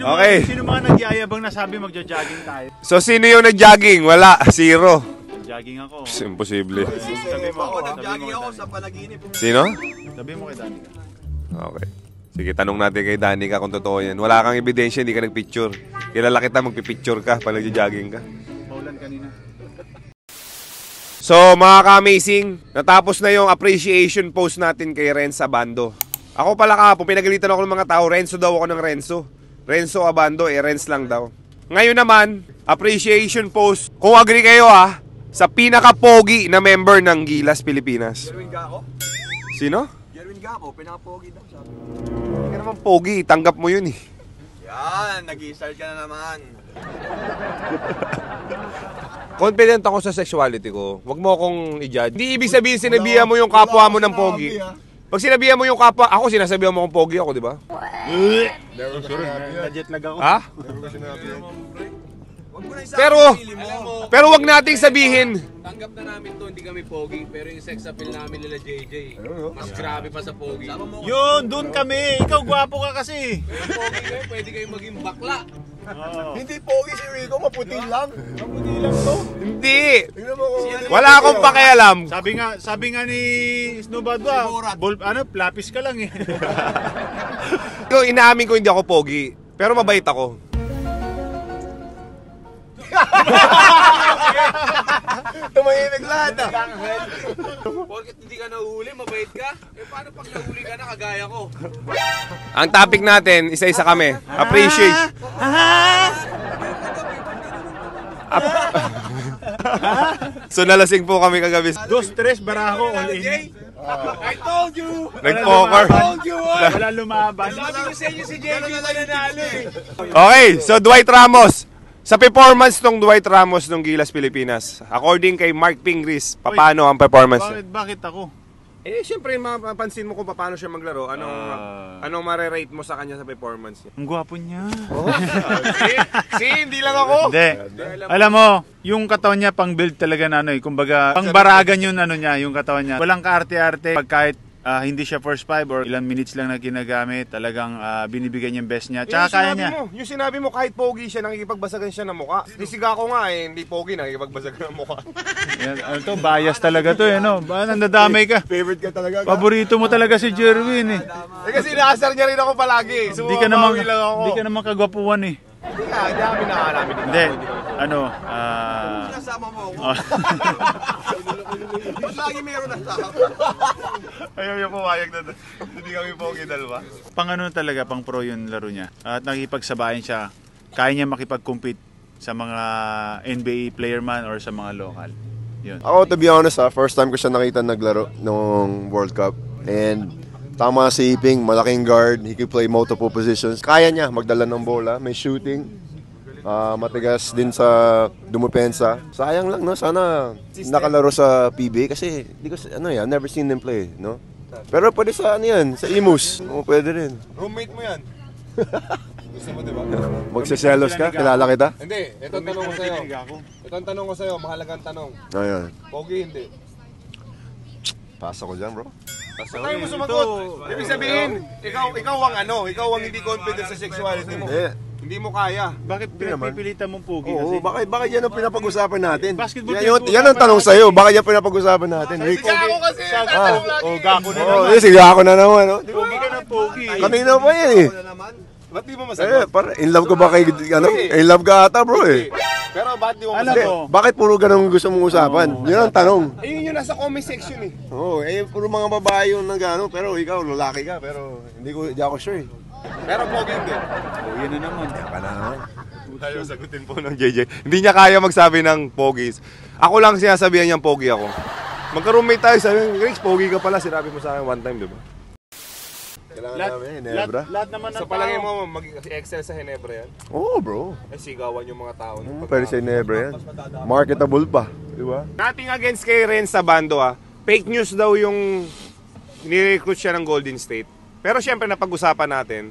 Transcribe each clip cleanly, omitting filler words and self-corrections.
Okay. Sino mga nagyayabang na sabi magja-jogging tayo? So, sino yung nag-jogging? Wala. Zero. Jogging ako. Imposible. Sabi mo ako, nag-jogging ako sa panaginip. Sino? Sabi mo kay Danica. Okay. Sige, tanong natin kay Danica kung totoo yan. Wala kang ebidensya, hindi ka nagpicture. Kilala kita, magpipicture ka pag nag-jogging ka. Paulan kanina. So, mga ka-amazing, natapos na yung appreciation post natin kay Renz Abando. Ako pala kahapon, pinagalitan ako ng mga tao, Renzo daw ako ng Renzo. Renzo Abando, Renz lang daw. Ngayon naman, appreciation post. Kung agree kayo sa pinaka-pogi na member ng Gilas Pilipinas. Jerwin Gaco? Sino? Jerwin Gaco, pinaka-pogi daw sabi. Hindi ka naman pogi, tanggap mo yun eh. Yan, nag-i-start ka na naman. Confident ako sa sexuality ko. Huwag mo akong i-judge. Hindi ibig sabihin sinabihan mo yung kapwa mo ng pogi. Pag sinabihan mo yung kapwa, ako sinasabihan mo kung pogi ako, di ba? Budget lag ako. Ha? Pero Pero wag nating sabihin. Tanggap na namin to, hindi kami pogi, pero yung sex appeal namin nila JJ, mas grabe pa sa pogi. Yun, dun kami. Ikaw gwapo ka kasi. Pero pogi kayo, pwede kayo maging bakla. hindi pogi si Rico, maputi lang. Mabuti lang to. Hindi. Tingnan mo kung Wala akong pakialam. Sabi nga ni Snowbad lapis ka lang eh. Ikaw, inaamin ko hindi ako pogi. Pero mabait ako. tumahimik lahat Porket hindi ka nahuli, mabait ka? Eh paano pag nahuli ka na kagaya ko? Ang topic natin, isa-isa kami. Appreciate. So nalasing po kami kagabi. 2-3 baraho all in. I told you! Nag-poker. Wala lumaban. Sabi ko sa inyo si JJ mananalo eh. Okay, so Dwight Ramos. Sa performance ng Dwight Ramos ng Gilas Pilipinas, according kay Mark Pingris, paano ang performance niya? Bakit ako? Eh, syempre, mapapansin mo kung paano siya maglaro. Anong mare-rate mo sa kanya sa performance niya? Ang gwapo niya. See, hindi lang ako. Hindi. Alam mo, yung katawan niya pang build talaga na kumbaga, pang baragan yung niya, yung katawan niya. Walang kaarte-arte. Pag kahit hindi siya first 5 or ilang minutes lang na ginagamit, talagang binibigyan niya yung best niya. Tsaka kaya niya. Yung sinabi mo, kahit pogi siya, nakikipagbasagan siya ng mukha. Siga ko nga hindi pogi, nakikipagbasagan ng mukha. Yan, bias talaga to no? Nandadamay ka. favorite ka talaga. Paborito mo talaga si Jerwin eh. Kasi inaasar niya rin ako palagi. Hindi ka naman kagwapuan eh. Hindi kami nakalamin. Hindi. Nasama mo ako. Ba't lagi meron na sa Ayaw niya pumayag na hindi kami pogi dalawa. Pang talaga, pang pro yung laro niya. At nakikipagsabayan siya. Kaya niya makipag-compete sa mga NBA player man or sa mga local. Yun. Ako, to be honest first time ko siya nakita naglaro nung World Cup. And tama si Iping, malaking guard, he can play multiple positions. Kaya niya magdala ng bola, may shooting. Matigas din sa dumepensa. Sayang lang, no? Sana nakalaro sa PBA kasi di ko never seen them play, no? Pero pwede sa sa Imus. Pwede rin. Roommate mo yan. Gusto mo, diba? Magseselos ka? Kilala kita? Hindi, ito ang tanong ko sa'yo. Ito ang tanong ko sa'yo, mahalagang tanong. Ayun. Pogi, hindi. Pasa ko dyan, bro. Tayo mo sumagot. Ibig sabihin, ikaw ang hindi confident sa sexuality mo. Hindi mo kaya. Bakit pinagpipilitan mong pogi kasi? Oo, bakit yan ang pinapag-usapan natin? Basketball Yan ang tanong sa'yo, bakit yan pinapag-usapan natin? Kasi ako kasi. Gako na naman. Sige ako na naman, no? Pogi ka na pogi. Kanina pa yan eh. Ba't di mo masagot? In love ka ba kay, in love ka ata bro eh. Pero ba't di mo Alam masagot? mo, Bakit puro ganun gusto mong usapan? Yun ang tanong. Ayun yung nasa comment section eh. Oo, puro mga babae yung nagano, pero ikaw, lalaki ka, pero hindi ako sure eh. Pero pogi hindi. yan na naman. Tayo sagutin po ng JJ. Hindi niya kaya magsabi ng pogis. Ako lang sinasabihan niyang pogi ako. Magka-roommate tayo, sabi niya, Rex, pogi ka pala. Sinabi mo sa akin one time, di ba? Kailangan namin, Ginebra. Lahat naman ng So palagay mo mag-excel sa Ginebra yan? Oo bro. Sigawan yung mga tao. Pwede sa Ginebra yan. Marketable pa, di ba? Nothing against kay Renz Abando Fake news daw yung nirecruit siya ng Golden State. Pero syempre napag-usapan natin.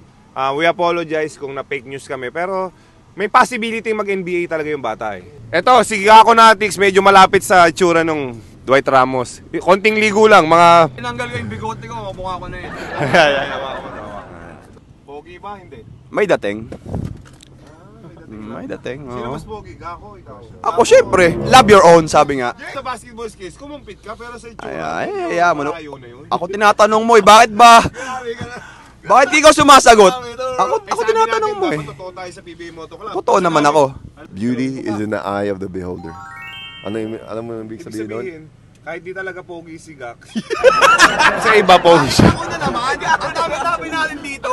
We apologize kung na-fake news kami. Pero may possibility mag-NBA talaga yung bata eh. Eto, sige ako Natix, medyo malapit sa itsura nung Dwight Ramos. Konting ligo lang, mga... Tinanggal ko yung bigote ko, mukha ko na yun. Pogi ba? Hindi. May dating. May dating, Sino oo. mas pogi? Ako, ikaw. Ako, syempre, love your own, sabi nga. Sa basketball skills, kumumpit ka, pero sa itsura, Ay, mo, no? malayo na yun. Ako tinatanong mo bakit ba? Grabe ka na. Bakit di ikaw sumasagot? Ako Sabi tinatanong natin, mo eh. dapat totoo tayo sa PBA Moto Club. Totoo naman ako. Beauty is in the eye of the beholder. Alam mo yung ibig Ibig sabihin nun? sabihin, kahit di talaga pogi si Gax. Sa iba pogi siya. Ako na naman, ang dami-dami natin dito.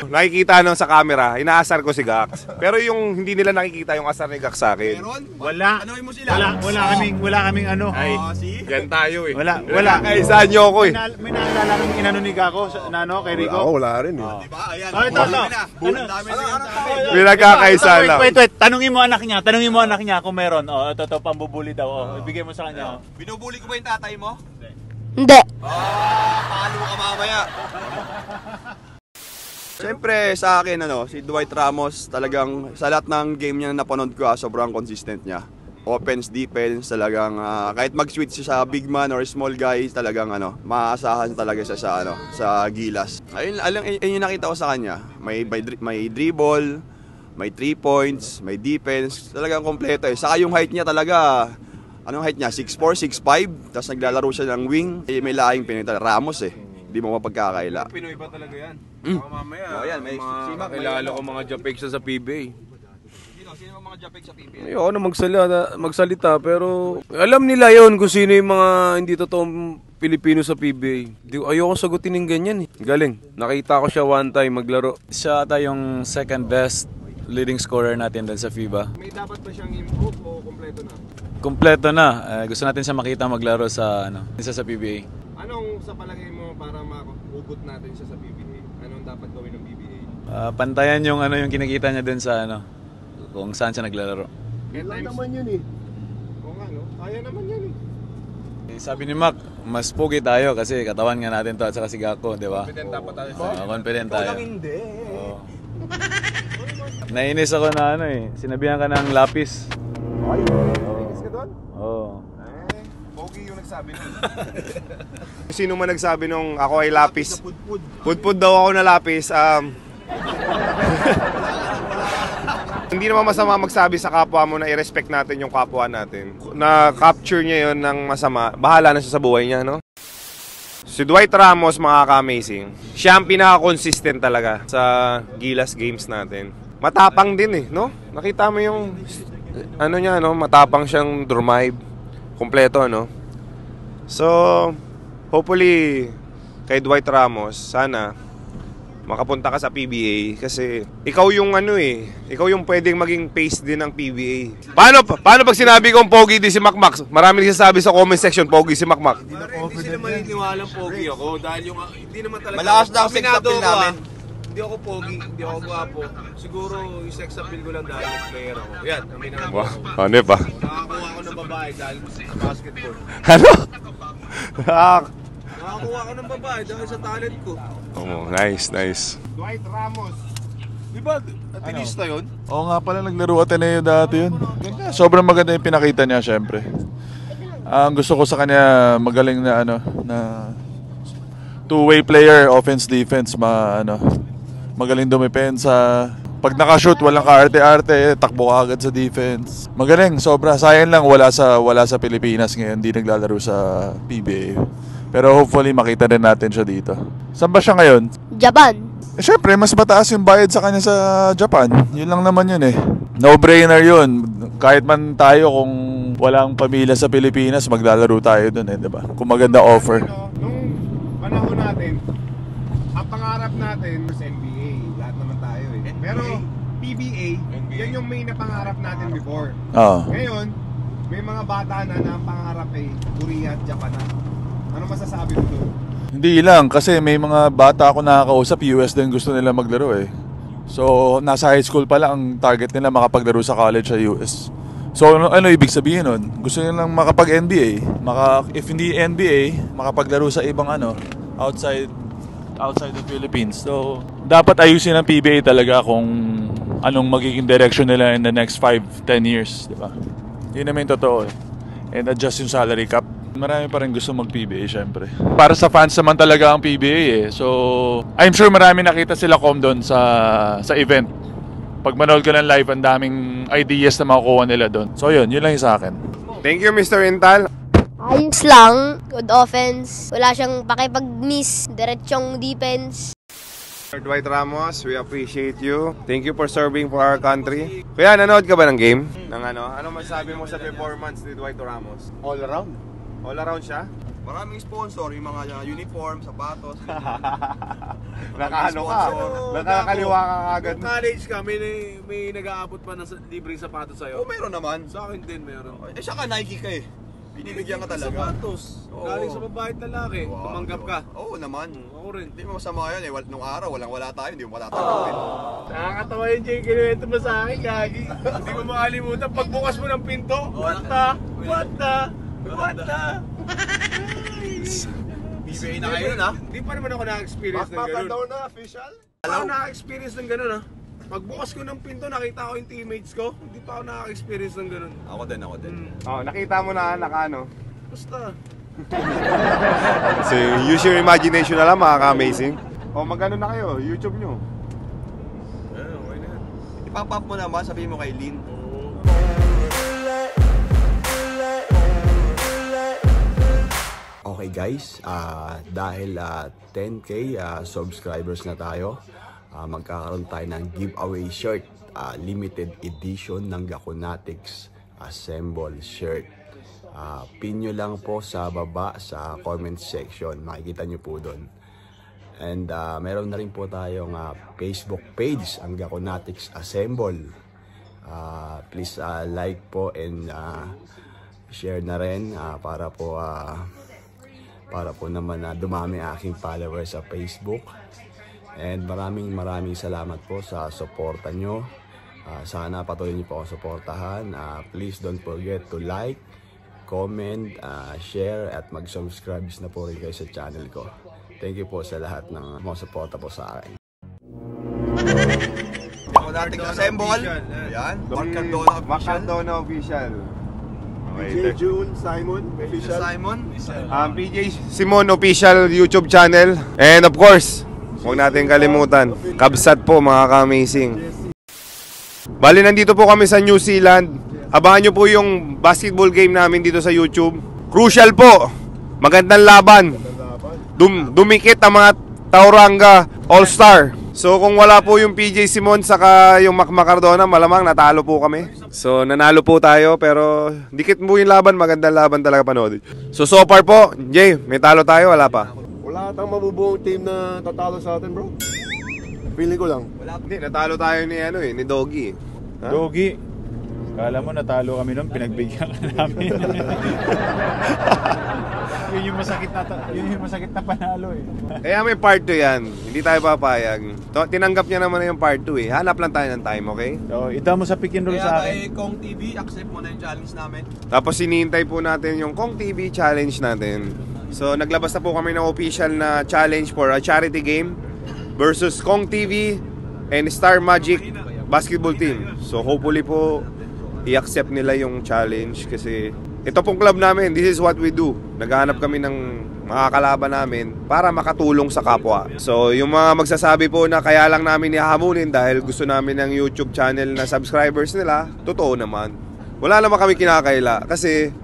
Nakikita nung sa camera, inaasar ko si Gax. Pero yung hindi nila nakikita yung asar ni Gax sa akin. Wala. Ano'y mo sila? Wala kaming ano. See? Yan tayo eh. Wala. Kaisahan nyo ako eh. May naalala kaming inano ni Gako, na ano, kay Rico. Ako wala rin eh. Diba? Ayan. Oh, ito. Ang dami na yan. Pinagkakaisa lang. Wait. Tanungin mo anak niya kung meron. Oh, ito pambubuli daw. Oh, ibigay mo sa kanya. Oh. Binubuli ko ba yung tatay mo? Hindi. Paano ka mamaya? Siyempre sa akin si Dwight Ramos talagang sa lahat ng game niya na napanood ko sobrang consistent niya. Offense, defense, talagang kahit mag-switch siya sa big man or small guy, talagang maaasahan talaga siya sa gilas. Ayun yung nakita ko sa kanya. May dribble, may 3 points, may defense, talagang kompleto eh. Saka yung height niya talaga, anong height niya? 6'4", 6'5", tapos naglalaro siya ng wing. May laing pinita, Ramos eh. Hindi mo mapagkakaila. Pinoy pa talaga yan. Baka mamaya, Ayan, may simak, kilala ko mga Japek sa PBA. Sino mga Japek sa PBA? Ayoko na magsalita pero alam nila yon kung sino yung mga hindi totoong Pilipino sa PBA. Ayoko sagutin ng ganyan eh. Galing. Nakita ko siya one time maglaro. Siya ata yung second best leading scorer natin dun sa FIBA. May dapat pa siyang improve o kompleto na? Kompleto na. Gusto natin siya makita maglaro sa sa PBA. Anong sa palagay mo para mahugot natin siya sa PBA? Anong dapat gawin ng PBA? Pantayan yung yung kinikita niya dun sa kung saan siya naglalaro. Wala naman yun eh. Oo nga no, kaya naman yun eh. Sabi ni Mac, mas pogi tayo kasi katawan nga natin to at saka si Gakko, di ba? Confident dapat tayo. Confident tayo. Hindi. Oo. Nainis ako na sinabihan ka ng lapis. Ay, nainis ka doon? Oo. Pogi yung nagsabi nun. Sino man nagsabi nung ako ay lapis? Pudpud daw ako na lapis. Hindi naman masama magsabi sa kapwa mo na i-respect natin yung kapwa natin. Na-capture niya yon ng masama, bahala na siya sa buhay niya, no? Si Dwight Ramos, mga ka-amazing. Siya ang pinaka-consistent talaga sa Gilas games natin. Matapang din eh, no? Nakita mo yung niya, no? Matapang siyang drive. Kompleto, no? So, hopefully, kay Dwight Ramos, sana makapunta ka sa PBA kasi ikaw yung ikaw yung pwedeng maging face din ng PBA. Paano pag sinabi kong pogi di si Macmac? Marami nagsasabi sa comment section pogi si Macmac. Hindi sila maniniwalang pogi ako dahil yung hindi naman talaga. Malakas na ang sex Aminado appeal ako, namin. Hindi ako pogi, hindi ako gwapo. Siguro yung sex appeal ko lang dahil player ako. Yan, aminado Wow, ako. ano ba? Nakakuha ako ng babae dahil sa basketball. Ano? Nakakuha ako ng babae dahil sa talent ko. Oh, nice. Dwight Ramos. Di ba, Atenista yun? Oo nga pala, naglaro Ateneo dati yun. Ganda. Sobrang maganda yung pinakita niya, syempre. Ang gusto ko sa kanya, magaling na na two-way player, offense, defense, magaling dumipensa. Pag nakashoot, walang kaarte-arte, takbo ka agad sa defense. Magaling, sobra. Sayang lang, wala sa Pilipinas ngayon, hindi naglalaro sa PBA. Pero hopefully makita din natin siya dito. Saan ba siya ngayon? Japan. Siyempre, mas mataas yung bayad sa kanya sa Japan. Yun lang naman yun eh. No-brainer yun. Kahit man tayo kung walang pamilya sa Pilipinas, maglalaro tayo dun eh, diba? Kung maganda offer. Nung panahon natin, ang pangarap natin sa NBA, lahat naman tayo eh. Pero PBA, yan yung main na pangarap natin before. Oo. Ngayon, may mga bata na ang pangarap ay Korea at Japan na. Ano masasabi mo doon? Hindi lang, kasi may mga bata ako nakakausap, US din gusto nila maglaro eh. So, nasa high school pa lang, ang target nila makapaglaro sa college sa US. So, ano ibig sabihin nun? Gusto nilang makapag-NBA. If hindi NBA, makapaglaro sa ibang outside the Philippines. So, dapat ayusin ng PBA talaga kung anong magiging direction nila in the next 5-10 years, di ba? Yun naman yung totoo eh. And adjust yung salary cap. Marami pa rin gusto mag-PBA, syempre. Para sa fans naman talaga ang PBA eh. So, I'm sure marami nakita sila doon sa event. pag manood ka ng live, ang daming ideas na makukuha nila doon. So yun lang yung sa akin. Thank you, Mr. Intal. Ayos lang. Good offense. Wala siyang pakipag-miss. Diretsong defense. Dwight Ramos, we appreciate you. Thank you for serving for our country. Kuya, nanood ka ba ng game? Ano masasabi mo sa performance ni Dwight Ramos? All around. All around siya? Maraming sponsor, yung mga uniform, sapatos. Nakaano ka? Nakakaliwa ka agad. College ka, may nag-aabot pa ng libreng sapatos sa'yo. Oo, meron naman. Sa akin din meron. Eh, siya ka, Nike ka eh. Binibigyan ka talaga. Sapatos. Oo. Galing sa babae at lalaki. Tumanggap ka. Oo naman. Ako rin. Hindi mo masama yun eh. Nung araw, wala tayo, hindi mo matatanggapin. Nakakatawa yung Jay, kinuwento mo sa akin, Gagi. Hindi mo makalimutan, pagbukas mo ng pinto, what the? BBA na kayo na. Hindi pa naman ako na-experience ng ganun. na, official? Ako na-experience ng ganun ha. Pagbukas ko ng pinto, nakita ko yung teammates ko. Hindi pa ako na-experience ng ganun. Ako din. Oh, nakita mo na nakaano. Basta. So, use your imagination na lang, makaka-amazing. Oh, magano na kayo, YouTube nyo. Okay na yan. Ipapap mo naman, sabihin mo kay Lin. Okay guys, dahil 10k subscribers na tayo, magkakaroon tayo ng giveaway shirt, limited edition ng Gakunatics Assemble shirt. Pin nyo lang po sa baba sa comment section, makikita nyo po doon. And meron na rin po tayong Facebook page, ang Gakunatics Assemble. Please like po and share na rin para po naman dumami aking followers sa Facebook. And maraming salamat po sa suporta nyo. Sana patuloy nyo po ako suportahan. Please don't forget to like, comment, share at mag-subscribe na po rin kayo sa channel ko. Thank you po sa lahat ng mga suporta po sa akin. Gakunatics Assemble. Yan. Mark Cardona official. PJ June Simon, official. PJ Simon official YouTube channel. And of course, huwag natin kalimutan, Kabsat po mga ka-amazing. Bali, nandito po kami sa New Zealand. Abangan nyo po yung basketball game namin dito sa YouTube. Crucial po. Magandang laban. Dumikit ang mga Tauranga All-Star. So kung wala po yung PJ Simon saka yung Mac Cardona, malamang natalo po kami. So nanalo po tayo pero dikit po yung laban, magandang laban talaga panood. So far po, Jay, may talo tayo, wala pa? Wala tayong mabubuong team na tatalo sa atin, bro. Feeling ko lang. Hindi, natalo tayo ni Doggy. Ha? Doggy, kala mo natalo kami nun, pinagbigyan ka namin. yun yung masakit na panalo eh. Kaya may part 2 yan. Hindi tayo papayag. Tinanggap niya naman na yung part 2 eh. Hanap lang tayo ng time, okay? So, ita mo sa pick and roll sa akin. Kaya kay Kong TV, accept mo na yung challenge namin. Tapos hinihintay po natin yung Kong TV challenge natin. So naglabas na po kami ng official na challenge for a charity game versus Kong TV and Star Magic basketball team. So hopefully po i-accept nila yung challenge kasi ito pong club namin, this is what we do. Naghahanap kami ng mga kalaban namin para makatulong sa kapwa. So yung mga magsasabi po na kaya lang namin ihahamulin dahil gusto namin ng YouTube channel na subscribers nila, totoo naman. Wala naman kami kinakaila kasi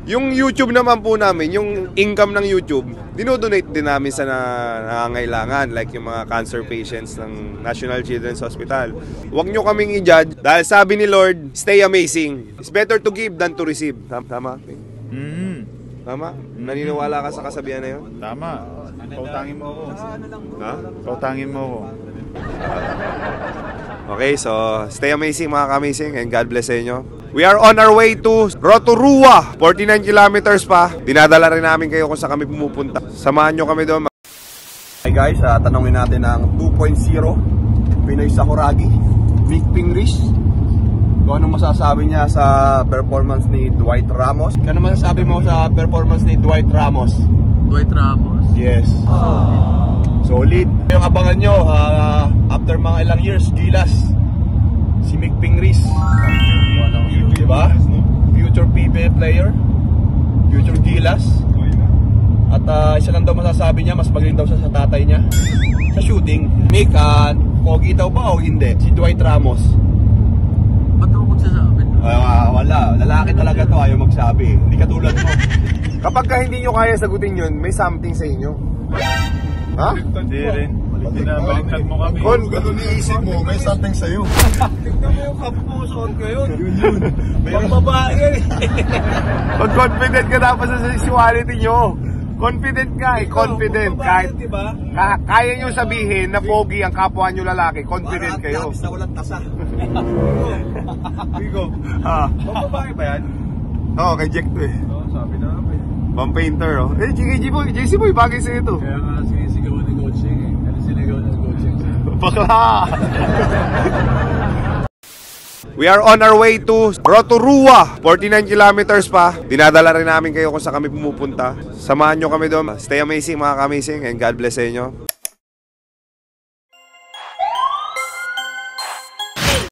yung YouTube naman po namin, yung income ng YouTube, dinodonate din namin sa nangangailangan like yung mga cancer patients ng National Children's Hospital. Huwag nyo kaming i-judge dahil sabi ni Lord, stay amazing. It's better to give than to receive. Tama? Tama? Naniniwala ka sa kasabihan na yun? Tama. Pautangin mo ako. Ha? Pautangin mo ako. Okay, so stay amazing mga ka-amazing and God bless sa inyo. We are on our way to Rotorua. 49 kilometers pa. Dinadala rin namin kayo kung saan kami pumupunta. Samahan nyo kami doon. Hey guys, tanongin natin ang 2.0 Pinoy Sakuragi, Vic Pingris. Kung anong masasabi niya sa performance ni Dwight Ramos. Ano masasabi mo sa performance ni Dwight Ramos? Dwight Ramos? Yes. Solid. Yung abangan nyo, after mga ilang years, Gilas, si Vic Pingris. Diba? Future PBA player, future Gilas. At isa lang daw masasabi niya, mas magaling daw siya sa tatay niya sa shooting. Mick, pogi daw ba o hindi? Si Dwight Ramos. Wala. Lalaki talaga to, ayaw magsabi. Hindi katulad mo. Kapag ka hindi nyo kaya sagutin yun, may something sa inyo. Ha? Hindi rin. Binabaliktad mo kami. Kung ganun iisip mo, may something sa'yo. Tignan mo yung cup mo, suot ko yun. Pang babae yan. Pag confident ka dapat sa sexuality nyo. Confident nga eh, confident. Kahit diba? kaya nyo sabihin na pogi ang kapwa nyo lalaki, confident kayo. Basta walang tasa. Bigo. Ah. Pang babae ba yan? Oo, kay Jack to eh. Sabi na namin. Pang painter oh. Eh, JC Boy, bagay sa'yo to. Kaya nga sinisigaw ng coaching eh. Kaya sinisigaw ng coaching. Bakla! We are on our way to Rotorua. 49 kilometers pa. Dinadala rin namin kayo kung saan kami pumupunta. Samahan nyo kami doon. Stay amazing mga kamising and God bless sa inyo.